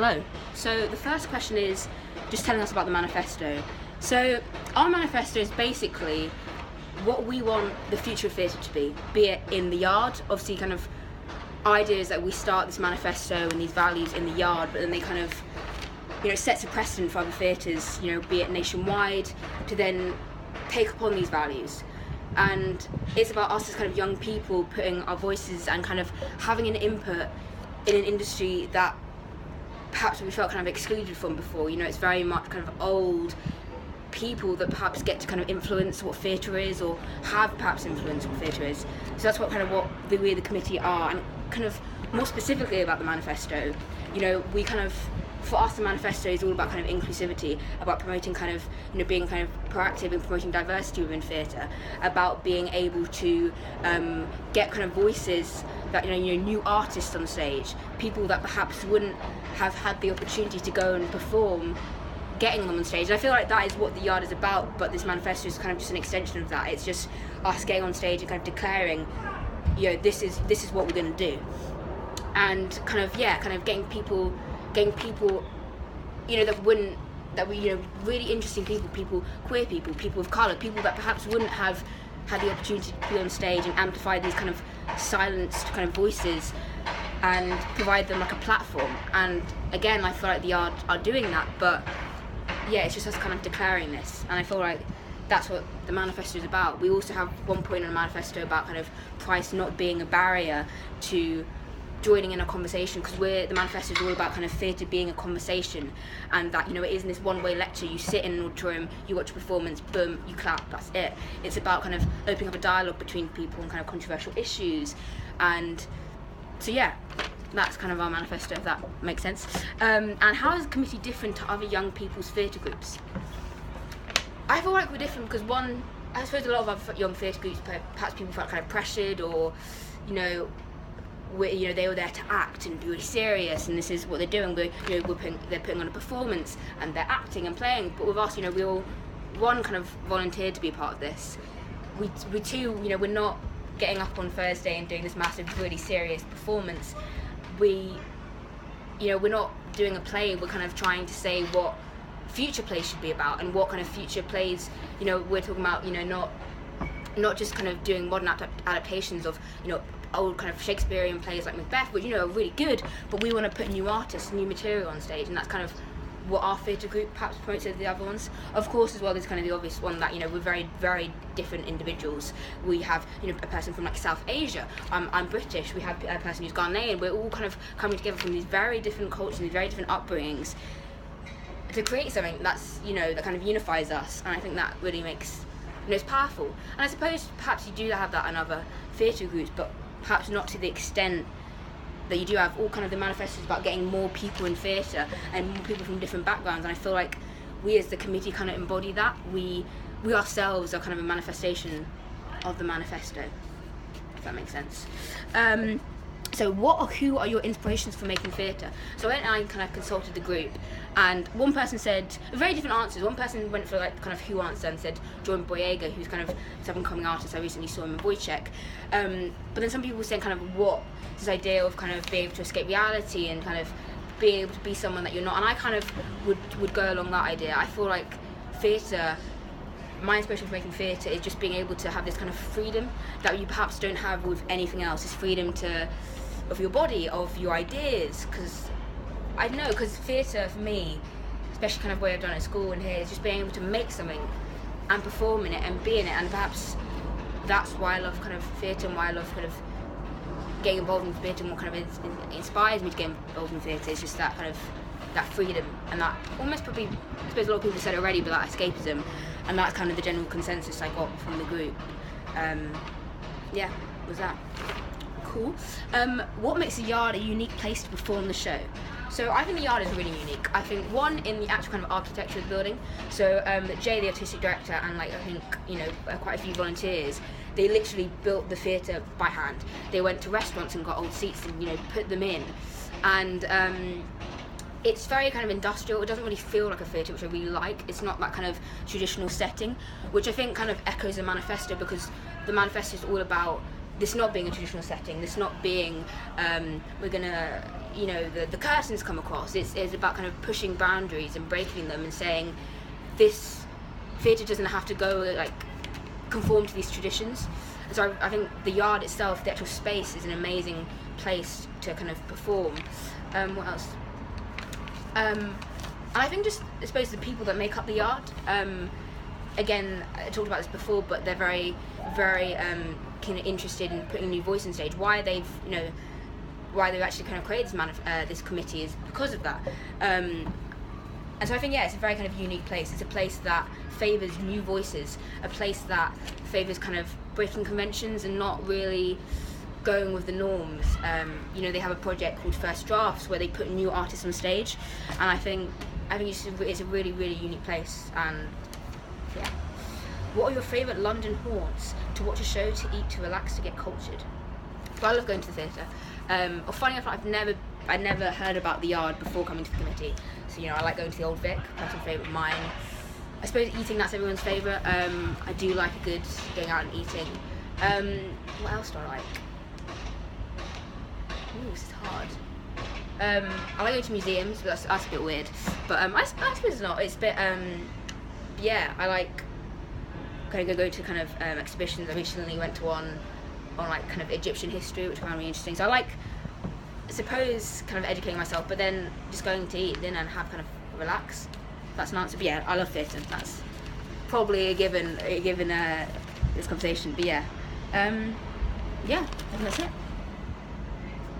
Hello. So the first question is just telling us about the manifesto. So our manifesto is basically what we want the future of theatre to be it in the yard. Obviously kind of ideas that we start this manifesto and these values in the yard, but then they kind of, sets a precedent for other theatres, be it nationwide, to then take upon these values. And it's about us as kind of young people putting our voices and kind of having an input in an industry that perhaps we felt kind of excluded from before. It's very much kind of old people that perhaps get to kind of influence what theatre is, or have perhaps influenced what theatre is. So that's what we the committee are. And kind of more specifically about the manifesto, we kind of, for us the manifesto is all about kind of inclusivity, about promoting kind of, being kind of proactive in promoting diversity within theatre, about being able to get kind of voices that, new artists on stage, people that perhaps wouldn't have had the opportunity to go and perform, getting them on stage. And I feel like that is what the yard is about, but this manifesto is kind of just an extension of that. It's just us getting on stage and kind of declaring, this is what we're going to do. And kind of getting people really interesting people, queer people of colour, people that perhaps wouldn't have had the opportunity to be on stage and amplify these kind of silenced kind of voices and provide them like a platform. And again, I feel like the yard are doing that, but it's just us kind of declaring this, and I feel like that's what the manifesto is about. We also have one point in the manifesto about kind of price not being a barrier to joining in a conversation, because the manifesto is all about kind of theatre being a conversation, and that it isn't this one-way lecture. You sit in an auditorium, you watch a performance, boom, you clap, that's it. It's about kind of opening up a dialogue between people and kind of controversial issues. And so that's kind of our manifesto, if that makes sense. And how is the committee different to other young people's theatre groups? I feel like we're different because, one, I suppose a lot of other young theatre groups, perhaps people felt kind of pressured, or they were there to act and be really serious, and this is what they're doing. They're putting on a performance and they're acting and playing. But with us, we all, one, kind of volunteered to be a part of this. We two, we're not getting up on Thursday and doing this massive, really serious performance. We're not doing a play. We're kind of trying to say what future plays should be about, and what kind of future plays, we're talking about, not just kind of doing modern adaptations of, old kind of Shakespearean plays like Macbeth, which, are really good, but we want to put new artists, new material on stage, and that's kind of what our theatre group perhaps promotes over the other ones. Of course, as well, there's kind of the obvious one that, we're very, very different individuals. We have, a person from like South Asia. I'm British. We have a person who's Ghanaian. We're all kind of coming together from these very different cultures, these very different upbringings, to create something that's, that kind of unifies us. And I think that really makes, it's powerful. And I suppose perhaps you do have that in other theatre groups, but perhaps not to the extent that you do have. All kind of the manifesto is about getting more people in theatre and more people from different backgrounds, and I feel like we as the committee kind of embody that. We ourselves are kind of a manifestation of the manifesto, if that makes sense. So who are your inspirations for making theatre? So I kind of consulted the group, and one person said very different answers. One person went for like kind of who answer and said John Boyega, who's kind of this up-and-coming artist. I recently saw him in Wojciech. But then some people were saying kind of what this idea of kind of being able to escape reality and kind of being able to be someone that you're not. And I kind of would go along that idea. I feel like theatre, my inspiration for making theatre is just being able to have this kind of freedom that you perhaps don't have with anything else. This freedom of your body, of your ideas, because I don't know, because theatre for me, especially kind of what I've done at school and here, is just being able to make something and perform in it and be in it. And perhaps that's why I love kind of theatre, and why I love kind of getting involved in theatre, and what kind of inspires me to get involved in theatre is just that kind of that freedom, and that almost probably, I suppose a lot of people said it already, but that escapism, and that's kind of the general consensus I got from the group. Was that. Cool. What makes the yard a unique place to perform the show? So I think the yard is really unique. I think one, in the actual kind of architecture of the building. So Jay, the artistic director, and I think quite a few volunteers, they literally built the theatre by hand. They went to restaurants and got old seats and put them in, and it's very kind of industrial. It doesn't really feel like a theatre, which I really like. It's not that kind of traditional setting, which I think kind of echoes the manifesto, because the manifesto is all about this not being a traditional setting, this not being we're gonna you know, the curtains come across. It's about kind of pushing boundaries and breaking them and saying this theatre doesn't have to go like conform to these traditions. And so I think the yard itself, the actual space, is an amazing place to kind of perform. What else? And I think just, I suppose, the people that make up the yard. Again, I talked about this before, but they're very, very kind of interested in putting a new voice on stage. Why they've actually kind of created this committee is because of that. And so I think, yeah, it's a very kind of unique place. It's a place that favours new voices, a place that favours kind of breaking conventions and not really going with the norms. You know, they have a project called First Drafts where they put new artists on stage, and I think it's a really, really unique place. And yeah. What are your favourite London haunts? To watch a show, to eat, to relax, to get cultured? Well, I love going to the theatre. Or funny enough, I never heard about the yard before coming to the committee. So, you know, I like going to the Old Vic, personal favourite of mine. I suppose eating, that's everyone's favourite. I do like a good going out and eating. What else do I like? Ooh, this is hard. I like going to museums, but that's a bit weird. But I suppose it's not. It's a bit, yeah, I like kind of go to kind of exhibitions. I recently went to one on like kind of Egyptian history, which I found really interesting. So I like, I suppose, kind of educating myself, but then just going to eat dinner and have kind of relax. That's an answer. But yeah, I love theatre. That's probably a given this conversation. But yeah, yeah, I think that's it.